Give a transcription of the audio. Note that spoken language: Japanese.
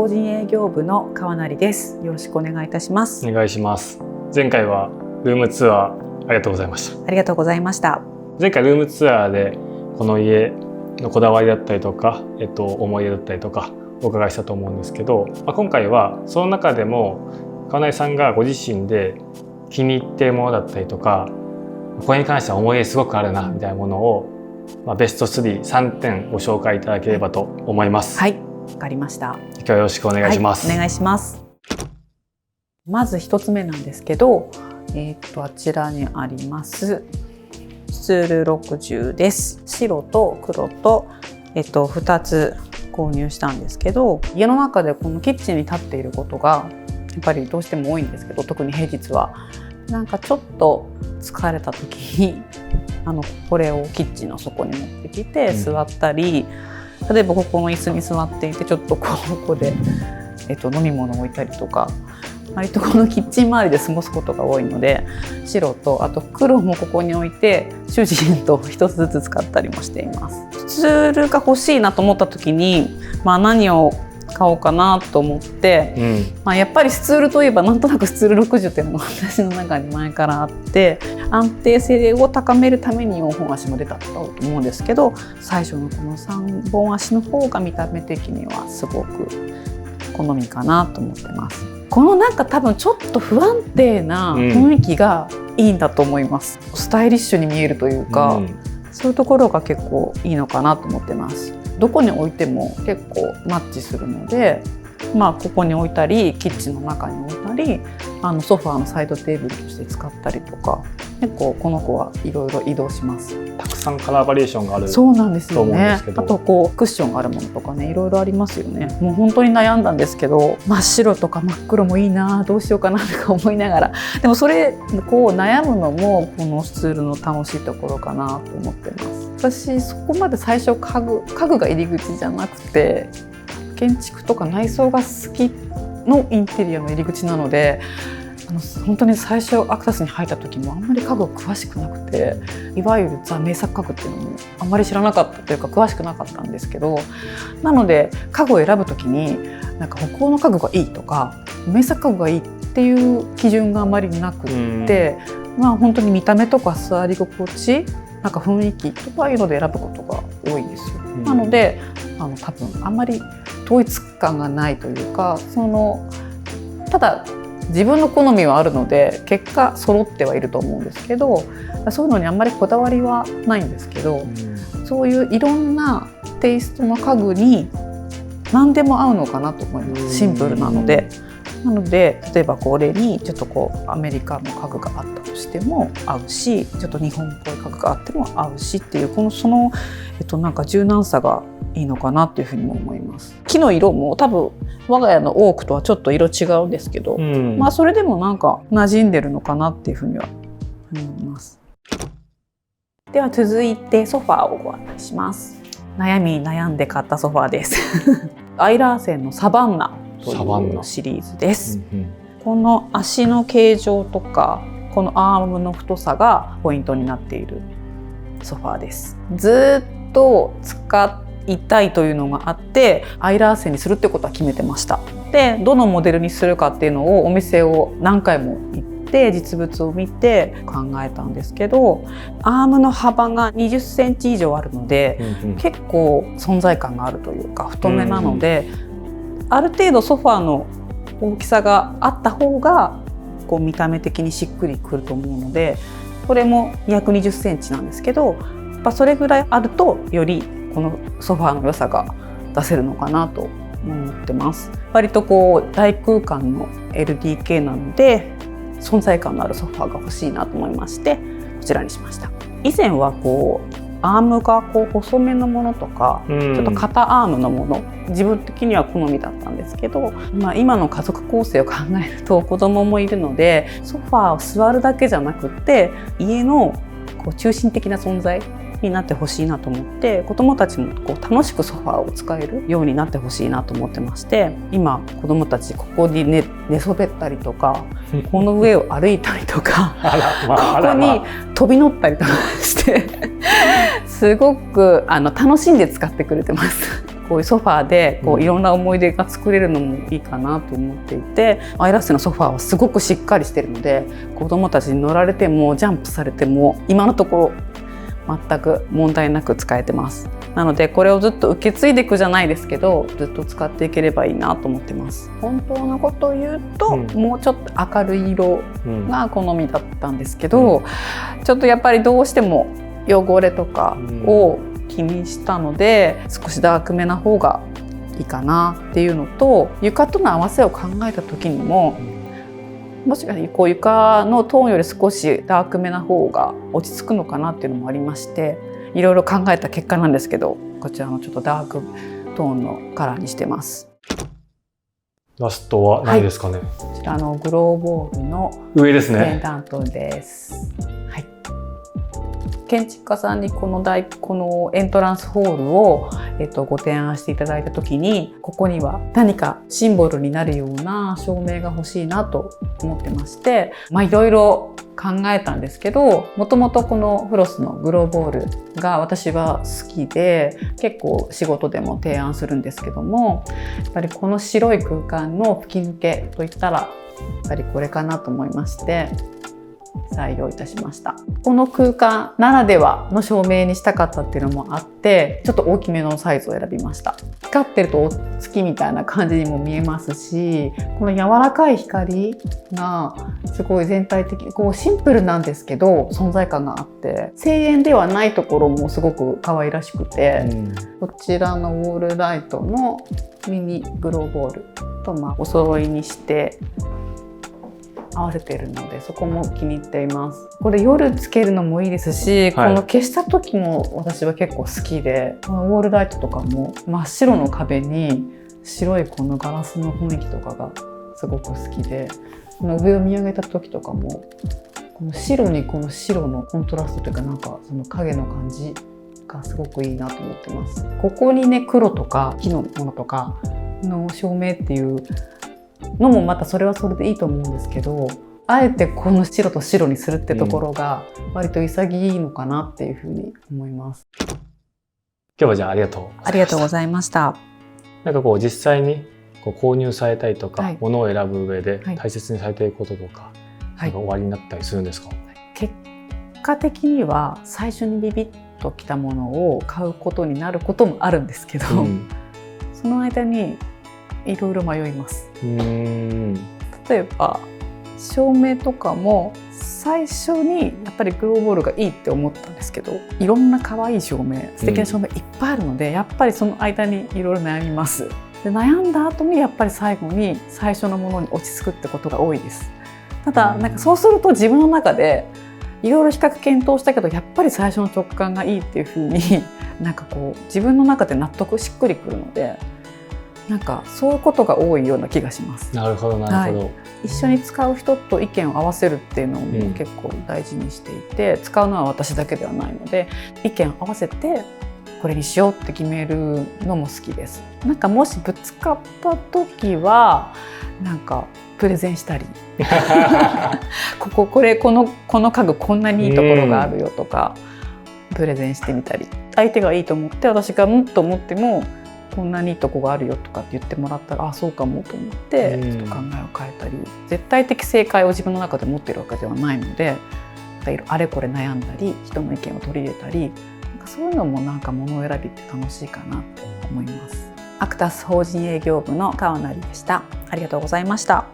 法人営業部の川成です。よろしくお願いいたします。お願いします。前回はルームツアーありがとうございました。ありがとうございました。前回ルームツアーでこの家のこだわりだったりとか、思い出だったりとかお伺いしたと思うんですけど、今回はその中でも川成さんがご自身で気に入っているものだったりとか、これに関しては思い出すごくあるなみたいなものを、ベスト3点ご紹介いただければと思います。はい、わかりました。今日はよろしくお願いします。はい、お願いします。まず一つ目なんですけど、あちらにありますスツール60です。白と黒と、2つ購入したんですけど、家の中でこのキッチンに立っていることがやっぱりどうしても多いんですけど、特に平日はなんかちょっと疲れた時にこれをキッチンの底に持ってきて座ったり、例えばここの椅子に座っていてちょっとここで、飲み物を置いたりとか、割とこのキッチン周りで過ごすことが多いので、白とあと黒もここに置いて主人と一つずつ使ったりもしています。スツールが欲しいなと思った時に、何を買おうかなと思って、やっぱりスツールといえばなんとなくスツール60っていうのが私の中に前からあって、安定性を高めるために4本足も出たと思うんですけど、最初のこの3本足の方が見た目的にはすごく好みかなと思ってます。このなんか多分ちょっと不安定な雰囲気がいいんだと思います。スタイリッシュに見えるというか、そういうところが結構いいのかなと思ってます。どこに置いても結構マッチするので、ここに置いたりキッチンの中に置いたり、ソファーのサイドテーブルとして使ったりとか、結構この子はいろいろ移動します。たくさんカラーバリエーションがある。そうなんですよね。あとクッションがあるものとかね、いろいろありますよね。もう本当に悩んだんですけど、真っ白とか真っ黒もいいな、どうしようかなとか思いながら、でもそれ悩むのもこのスツールの楽しいところかなと思ってます。私そこまで最初家具が入り口じゃなくて、建築とか内装が好きのインテリアの入り口なので、本当に最初アクタスに入った時もあんまり家具詳しくなくて、いわゆるザ名作家具っていうのもあんまり知らなかったというか詳しくなかったんですけど、なので家具を選ぶ時になんか北欧の家具がいいとか名作家具がいいっていう基準があまりなくって、本当に見た目とか座り心地、なんか雰囲気とかいうので選ぶことが多いんですよ。なので多分あんまり統一感がないというか、ただ自分の好みはあるので結果揃ってはいると思うんですけど、そういうのにあんまりこだわりはないんですけど、そういういろんなテイストの家具に何でも合うのかなと思います。シンプルなので。なので例えばこれにちょっとアメリカの家具があったとしても合うし、ちょっと日本っぽい家具があっても合うしっていうなんか柔軟さがいいのかなっていうふうにも思います。木の色も多分我が家のオークとはちょっと色違うんですけど、それでもなんか馴染んでるのかなっていうふうには思います。では続いてソファーをご案内します。悩みに悩んで買ったソファーですアイラーセンのサバンナというシリーズです。この足の形状とかこのアームの太さがポイントになっているソファーです。ずっと使いたいというのがあってアイラーセンにするってことは決めてました。でどのモデルにするかっていうのをお店を何回も行って実物を見て考えたんですけど、アームの幅が20センチ以上あるので、結構存在感があるというか太めなので、ある程度ソファーの大きさがあった方が見た目的にしっくりくると思うので、これも220センチなんですけど、それぐらいあるとよりこのソファーの良さが出せるのかなと思ってます。割と大空間の LDK なので存在感のあるソファーが欲しいなと思いましてこちらにしました。以前はアームが細めのものとか、ちょっと肩アームのもの、自分的には好みだったんですけど、今の家族構成を考えると子供もいるので、ソファーを座るだけじゃなくって家の中心的な存在になってほしいなと思って、子どもたちも楽しくソファーを使えるようになってほしいなと思ってまして、今子どもたちここに 寝そべったりとかこの上を歩いたりとかここに飛び乗ったりとかしてすごく楽しんで使ってくれてます。こういうソファーでこういろんな思い出が作れるのもいいかなと思っていて、アイラッセのソファーはすごくしっかりしてるので、子どもたちに乗られてもジャンプされても今のところ全く問題なく使えてます。なのでこれをずっと受け継いでいくじゃないですけど、ずっと使っていければいいなと思ってます。本当のことを言うと、もうちょっと明るい色が好みだったんですけど、ちょっとやっぱりどうしても汚れとかを気にしたので、少しダークめな方がいいかなっていうのと、床との合わせを考えた時にも、もしかしてこう床のトーンより少しダークめな方が落ち着くのかなっていうのもありまして、いろいろ考えた結果なんですけど、こちらのちょっとダークトーンのカラーにしてます。ラストは何ですかね。こちらのグローボールの上ですね。ペンダントです。はい。建築家さんにこのエントランスホールを、ご提案していただいた時に、ここには何かシンボルになるような照明が欲しいなと思ってまして、いろいろ考えたんですけど、もともとこのフロスのグローボールが私は好きで、結構仕事でも提案するんですけども、やっぱりこの白い空間の吹き抜けといったらやっぱりこれかなと思いまして採用いたしました。この空間ならではの照明にしたかったっていうのもあって、ちょっと大きめのサイズを選びました。光ってるとお月みたいな感じにも見えますし、この柔らかい光がすごい全体的にこうシンプルなんですけど存在感があって、声援ではないところもすごく可愛らしくて、こちらのウォールライトのミニグローボールとお揃いにして合わせているので、そこも気に入っています。これ夜つけるのもいいですし、この消した時も私は結構好きで、このウォールライトとかも真っ白の壁に白いこのガラスの雰囲気とかがすごく好きで、この上を見上げた時とかもこの白にこの白のコントラストというか、なんかその影の感じがすごくいいなと思ってます。ここにね、黒とか木のものとかの照明っていうのもまたそれはそれでいいと思うんですけど、あえてこの白と白にするってところが割と潔いのかなっていうふうに思います。今日はじゃあありがとうございました。ありがとうございました。なんかこう実際にこう購入されたりとか、はい、物を選ぶ上で大切にされていることとか、なんか終わりになったりするんですか？結果的には最初にビビッときたものを買うことになることもあるんですけど、その間にいろいろ迷います。例えば照明とかも最初にやっぱりグローボールがいいって思ったんですけど、いろんな可愛い照明、素敵な照明いっぱいあるので、やっぱりその間にいろいろ悩みます。で悩んだ後にやっぱり最後に最初のものに落ち着くってことが多いです。ただなんかそうすると自分の中でいろいろ比較検討したけど、やっぱり最初の直感がいいっていう風になんかこう自分の中で納得しっくりくるので、なんかそういうことが多いような気がします。なるほどなるほど、はい、一緒に使う人と意見を合わせるっていうのも結構大事にしていて、使うのは私だけではないので、意見を合わせてこれにしようって決めるのも好きです。なんかもしぶつかった時はなんかプレゼンしたりこの家具こんなにいいところがあるよとかプレゼンしてみたり、相手がいいと思って私がと思ってもこんなにいいとこがあるよとかって言ってもらったら、あ、そうかもと思ってちょっと考えを変えたり、絶対的正解を自分の中で持っているわけではないので、あれこれ悩んだり人の意見を取り入れたり、なんかそういうのもなんか物選びって楽しいかなと思います。アクタス法人営業部の川成でした。ありがとうございました。